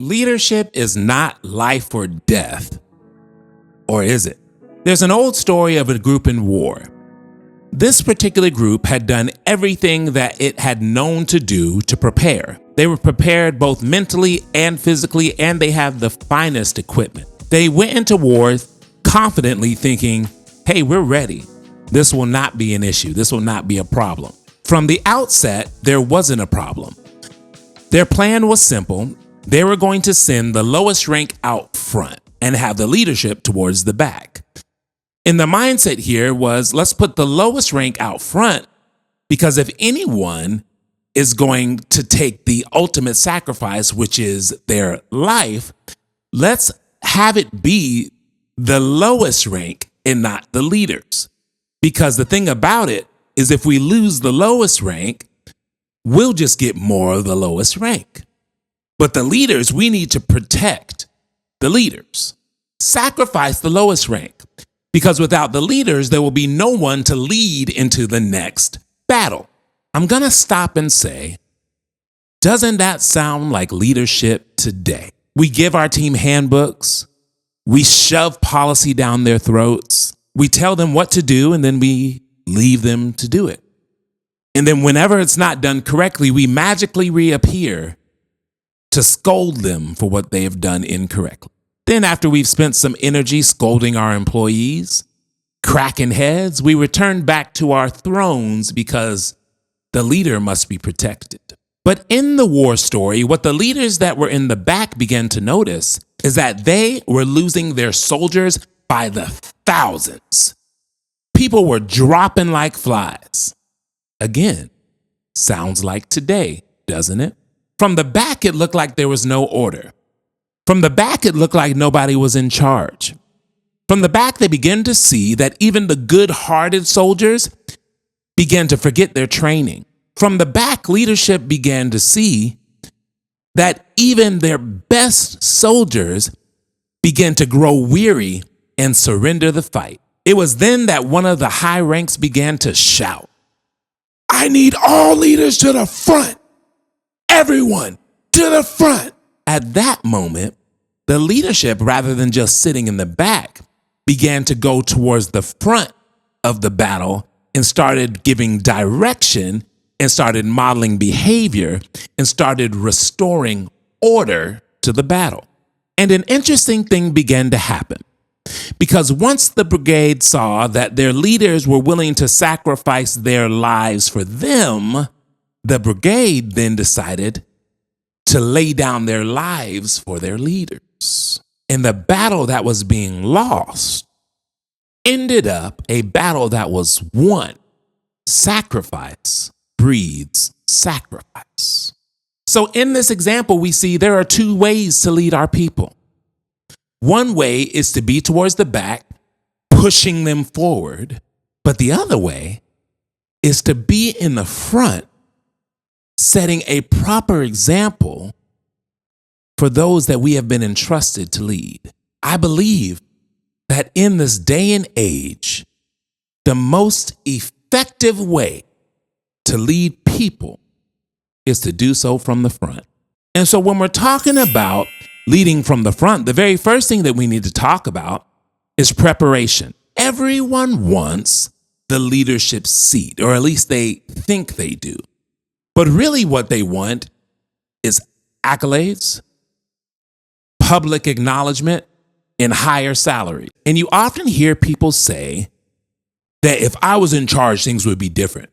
Leadership is not life or death, or is it? There's an old story of a group in war. This particular group had done everything that it had known to do to prepare. They were prepared both mentally and physically, and they had the finest equipment. They went into war confidently thinking, hey, we're ready. This will not be an issue. This will not be a problem. From the outset, there wasn't a problem. Their plan was simple. They were going to send the lowest rank out front and have the leadership towards the back. And the mindset here was, let's put the lowest rank out front, because if anyone is going to take the ultimate sacrifice, which is their life, let's have it be the lowest rank and not the leaders. Because the thing about it is, if we lose the lowest rank, we'll just get more of the lowest rank. But the leaders, we need to protect the leaders. Sacrifice the lowest rank. Because without the leaders, there will be no one to lead into the next battle. I'm going to stop and say, doesn't that sound like leadership today? We give our team handbooks. We shove policy down their throats. We tell them what to do, and then we leave them to do it. And then whenever it's not done correctly, we magically reappear to scold them for what they have done incorrectly. Then after we've spent some energy scolding our employees, cracking heads, we return back to our thrones because the leader must be protected. But in the war story, what the leaders that were in the back began to notice is that they were losing their soldiers by the thousands. People were dropping like flies. Again, sounds like today, doesn't it? From the back, it looked like there was no order. From the back, it looked like nobody was in charge. From the back, they began to see that even the good-hearted soldiers began to forget their training. From the back, leadership began to see that even their best soldiers began to grow weary and surrender the fight. It was then that one of the high ranks began to shout, "I need all leaders to the front. Everyone to the front." At that moment, the leadership, rather than just sitting in the back, began to go towards the front of the battle and started giving direction and started modeling behavior and started restoring order to the battle. And an interesting thing began to happen, because once the brigade saw that their leaders were willing to sacrifice their lives for them, the brigade then decided to lay down their lives for their leaders. And the battle that was being lost ended up a battle that was won. Sacrifice breeds sacrifice. So in this example, we see there are two ways to lead our people. One way is to be towards the back, pushing them forward. But the other way is to be in the front, setting a proper example for those that we have been entrusted to lead. I believe that in this day and age, the most effective way to lead people is to do so from the front. And so when we're talking about leading from the front, the very first thing that we need to talk about is preparation. Everyone wants the leadership seat, or at least they think they do. But really what they want is accolades, public acknowledgement, and higher salary. And you often hear people say that if I was in charge, things would be different.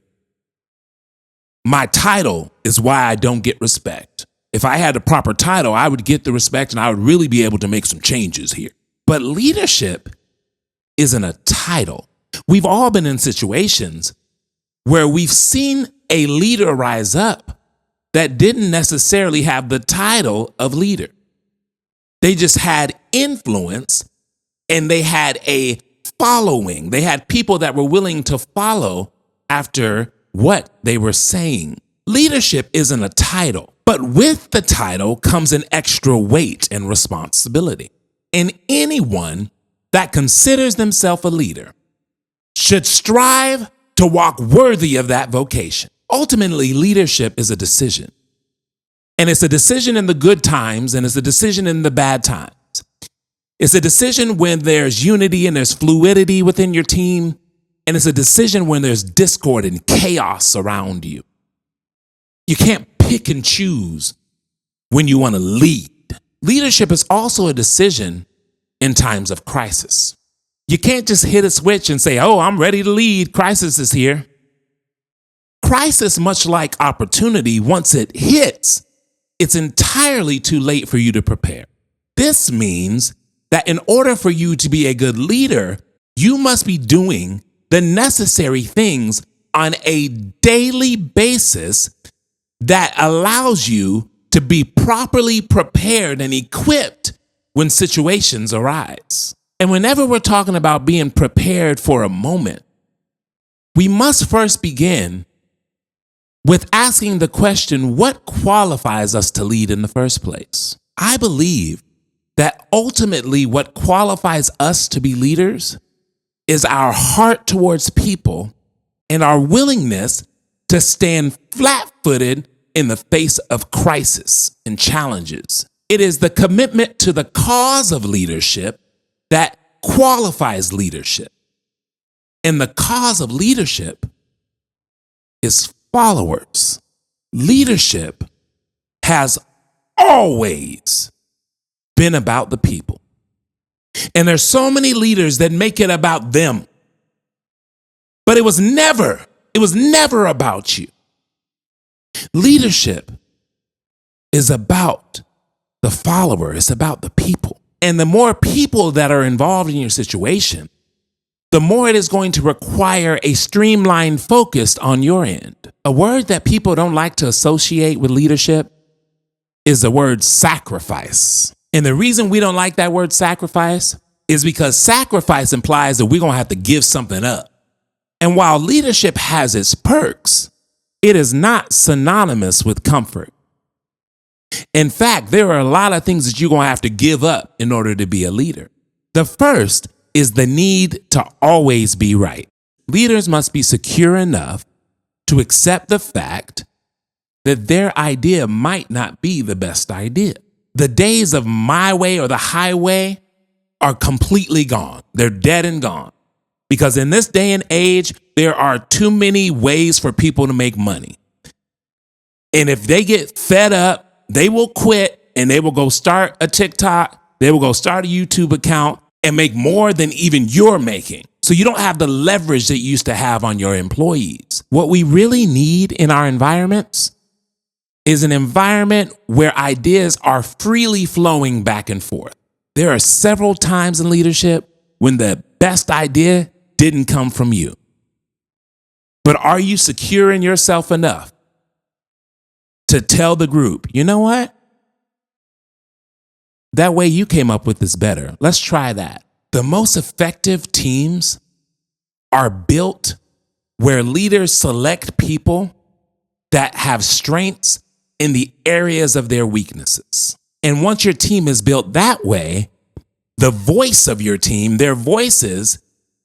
My title is why I don't get respect. If I had the proper title, I would get the respect and I would really be able to make some changes here. But leadership isn't a title. We've all been in situations where we've seen a leader rise up that didn't necessarily have the title of leader. They just had influence and they had a following. They had people that were willing to follow after what they were saying. Leadership isn't a title, but with the title comes an extra weight and responsibility. And anyone that considers themselves a leader should strive to walk worthy of that vocation. Ultimately, leadership is a decision. And it's a decision in the good times, and it's a decision in the bad times. It's a decision when there's unity and there's fluidity within your team. And it's a decision when there's discord and chaos around you. You can't pick and choose when you want to lead. Leadership is also a decision in times of crisis. You can't just hit a switch and say, oh, I'm ready to lead. Crisis is here. Crisis, much like opportunity, once it hits, it's entirely too late for you to prepare. This means that in order for you to be a good leader, you must be doing the necessary things on a daily basis that allows you to be properly prepared and equipped when situations arise. And whenever we're talking about being prepared for a moment, we must first begin with asking the question, what qualifies us to lead in the first place? I believe that ultimately what qualifies us to be leaders is our heart towards people and our willingness to stand flat-footed in the face of crisis and challenges. It is the commitment to the cause of leadership that qualifies leadership. And the cause of leadership is followers. Leadership has always been about the people. And there's so many leaders that make it about them. But it was never about you. Leadership is about the follower. It's about the people. And the more people that are involved in your situation, the more it is going to require a streamlined focus on your end. A word that people don't like to associate with leadership is the word sacrifice. And the reason we don't like that word sacrifice is because sacrifice implies that we're going to have to give something up. And while leadership has its perks, it is not synonymous with comfort. In fact, there are a lot of things that you're going to have to give up in order to be a leader. The first is the need to always be right. Leaders must be secure enough to accept the fact that their idea might not be the best idea. The days of my way or the highway are completely gone. They're dead and gone. Because in this day and age, there are too many ways for people to make money. And if they get fed up, they will quit and they will go start a TikTok. They will go start a YouTube account and make more than even you're making. So you don't have the leverage that you used to have on your employees. What we really need in our environments is an environment where ideas are freely flowing back and forth. There are several times in leadership when the best idea didn't come from you. But are you secure in yourself enough to tell the group, you know what? That way you came up with is better. Let's try that. The most effective teams are built where leaders select people that have strengths in the areas of their weaknesses. And once your team is built that way, the voice of your team, their voices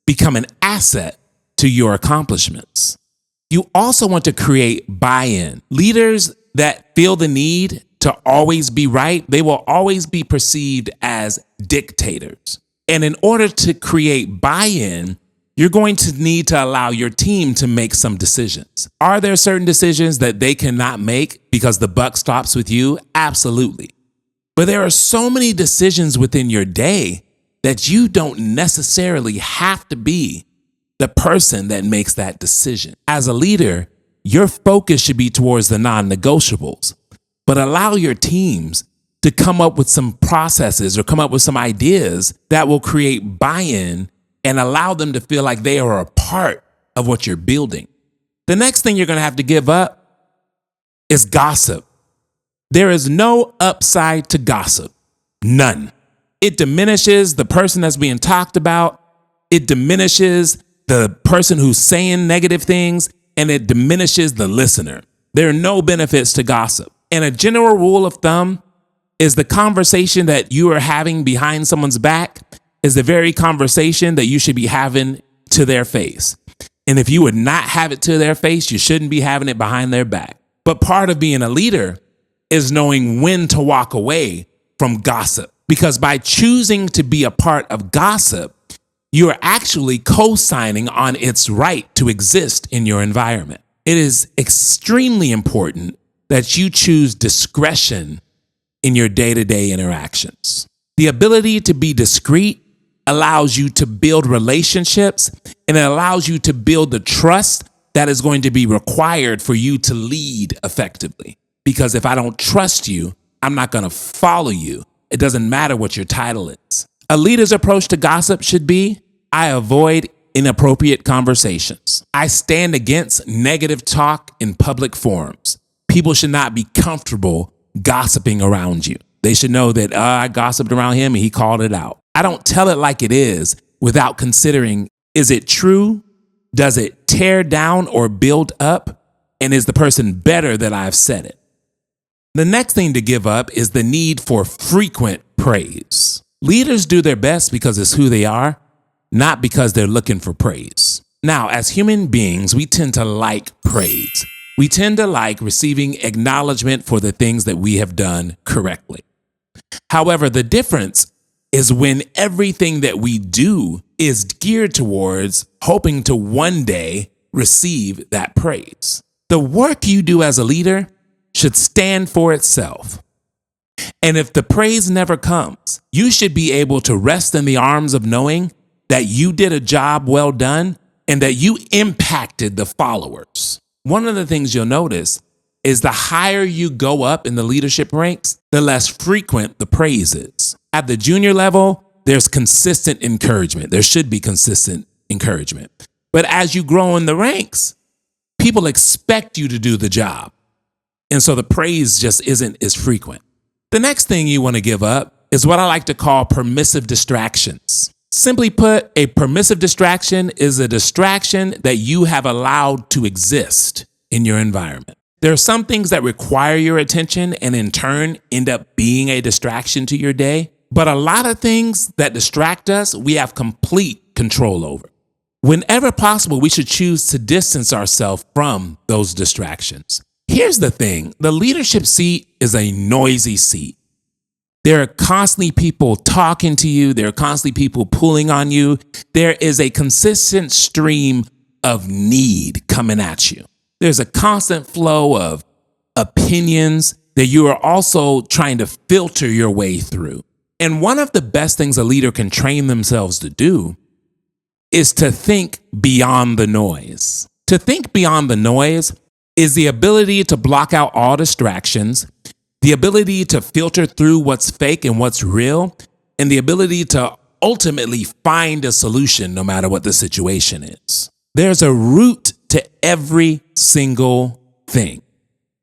become an asset to your accomplishments. You also want to create buy-in. Leaders that feel the need to always be right, they will always be perceived as dictators. And in order to create buy-in, you're going to need to allow your team to make some decisions. Are there certain decisions that they cannot make because the buck stops with you? Absolutely. But there are so many decisions within your day that you don't necessarily have to be the person that makes that decision. As a leader, your focus should be towards the non-negotiables, but allow your teams to come up with some processes or come up with some ideas that will create buy-in and allow them to feel like they are a part of what you're building. The next thing you're going to have to give up is gossip. There is no upside to gossip. None. It diminishes the person that's being talked about. It diminishes the person who's saying negative things, and it diminishes the listener. There are no benefits to gossip. And a general rule of thumb is the conversation that you are having behind someone's back is the very conversation that you should be having to their face. And if you would not have it to their face, you shouldn't be having it behind their back. But part of being a leader is knowing when to walk away from gossip. Because by choosing to be a part of gossip, you are actually co-signing on its right to exist in your environment. It is extremely important that you choose discretion in your day-to-day interactions. The ability to be discreet allows you to build relationships, and it allows you to build the trust that is going to be required for you to lead effectively. Because if I don't trust you, I'm not going to follow you. It doesn't matter what your title is. A leader's approach to gossip should be, I avoid inappropriate conversations. I stand against negative talk in public forums. People should not be comfortable gossiping around you. They should know that I gossiped around him and he called it out. I don't tell it like it is without considering, is it true? Does it tear down or build up? And is the person better that I've said it? The next thing to give up is the need for frequent praise. Leaders do their best because it's who they are, not because they're looking for praise. Now, as human beings, we tend to like praise. We tend to like receiving acknowledgement for the things that we have done correctly. However, the difference is when everything that we do is geared towards hoping to one day receive that praise. The work you do as a leader should stand for itself. And if the praise never comes, you should be able to rest in the arms of knowing that you did a job well done and that you impacted the followers. One of the things you'll notice is the higher you go up in the leadership ranks, the less frequent the praise is. At the junior level, there's consistent encouragement. There should be consistent encouragement. But as you grow in the ranks, people expect you to do the job. And so the praise just isn't as frequent. The next thing you want to give up is what I like to call permissive distractions. Simply put, a permissive distraction is a distraction that you have allowed to exist in your environment. There are some things that require your attention and in turn end up being a distraction to your day. But a lot of things that distract us, we have complete control over. Whenever possible, we should choose to distance ourselves from those distractions. Here's the thing. The leadership seat is a noisy seat. There are constantly people talking to you. There are constantly people pulling on you. There is a consistent stream of need coming at you. There's a constant flow of opinions that you are also trying to filter your way through. And one of the best things a leader can train themselves to do is to think beyond the noise. To think beyond the noise is the ability to block out all distractions, the ability to filter through what's fake and what's real, and the ability to ultimately find a solution no matter what the situation is. There's a root to every single thing.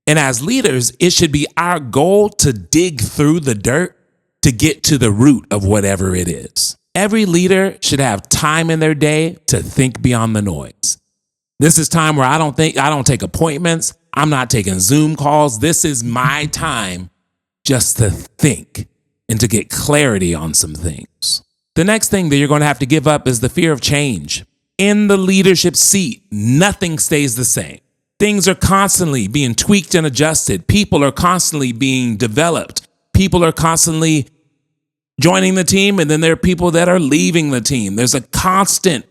And as leaders, it should be our goal to dig through the dirt to get to the root of whatever it is. Every leader should have time in their day to think beyond the noise. This is time where I don't take appointments. I'm not taking Zoom calls. This is my time just to think and to get clarity on some things. The next thing that you're going to have to give up is the fear of change. In the leadership seat, nothing stays the same. Things are constantly being tweaked and adjusted. People are constantly being developed. People are constantly joining the team, and then there are people that are leaving the team. There's a constant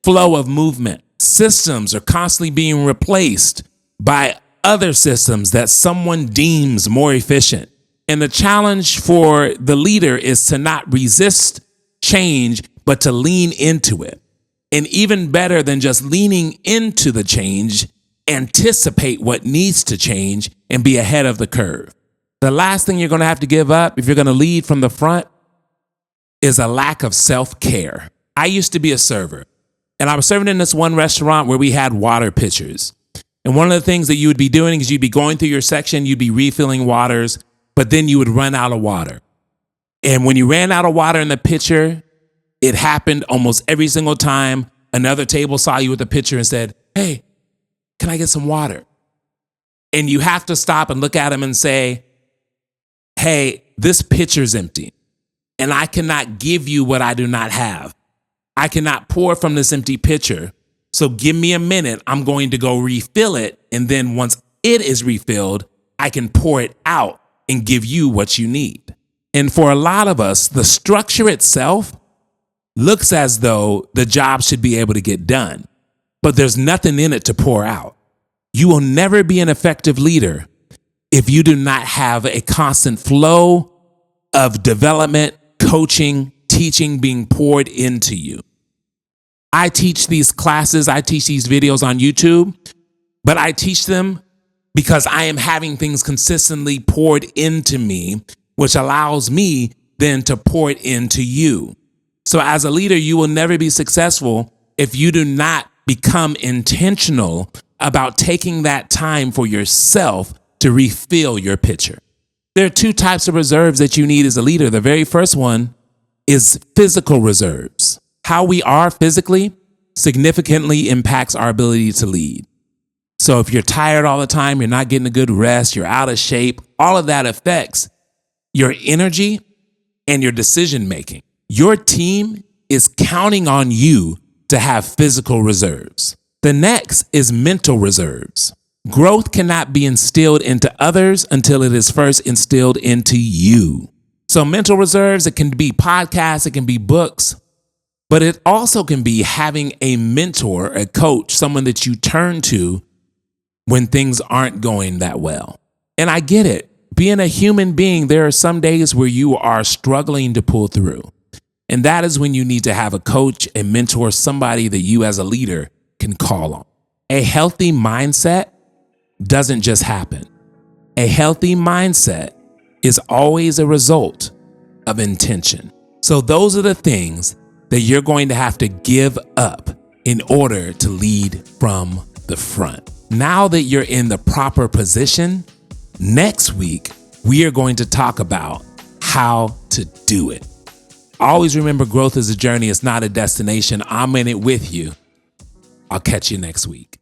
flow of movement. Systems are constantly being replaced by other systems that someone deems more efficient. And the challenge for the leader is to not resist change, but to lean into it. And even better than just leaning into the change, anticipate what needs to change and be ahead of the curve. The last thing you're going to have to give up if you're going to lead from the front is a lack of self-care. I used to be a server, and I was serving in this one restaurant where we had water pitchers. And one of the things that you would be doing is you'd be going through your section, you'd be refilling waters, but then you would run out of water. And when you ran out of water in the pitcher, it happened almost every single time another table saw you with a pitcher and said, "Hey, can I get some water?" And you have to stop and look at them and say, "Hey, this pitcher's empty, and I cannot give you what I do not have. I cannot pour from this empty pitcher. So give me a minute. I'm going to go refill it. And then once it is refilled, I can pour it out and give you what you need. And for a lot of us, the structure itself looks as though the job should be able to get done, but there's nothing in it to pour out. You will never be an effective leader if you do not have a constant flow of development, coaching, teaching being poured into you. I teach these classes, I teach these videos on YouTube, but I teach them because I am having things consistently poured into me, which allows me then to pour it into you. So as a leader, you will never be successful if you do not become intentional about taking that time for yourself to refill your pitcher. There are two types of reserves that you need as a leader. The very first one is physical reserves. How we are physically significantly impacts our ability to lead. So if you're tired all the time, you're not getting a good rest, you're out of shape, all of that affects your energy and your decision making. Your team is counting on you to have physical reserves. The next is mental reserves. Growth cannot be instilled into others until it is first instilled into you. So mental reserves, it can be podcasts, it can be books, but it also can be having a mentor, a coach, someone that you turn to when things aren't going that well. And I get it. Being a human being, there are some days where you are struggling to pull through. And that is when you need to have a coach, a mentor, somebody that you as a leader can call on. A healthy mindset doesn't just happen. A healthy mindset is always a result of intention. So those are the things that you're going to have to give up in order to lead from the front. Now that you're in the proper position, next week, we are going to talk about how to do it. Always remember, growth is a journey. It's not a destination. I'm in it with you. I'll catch you next week.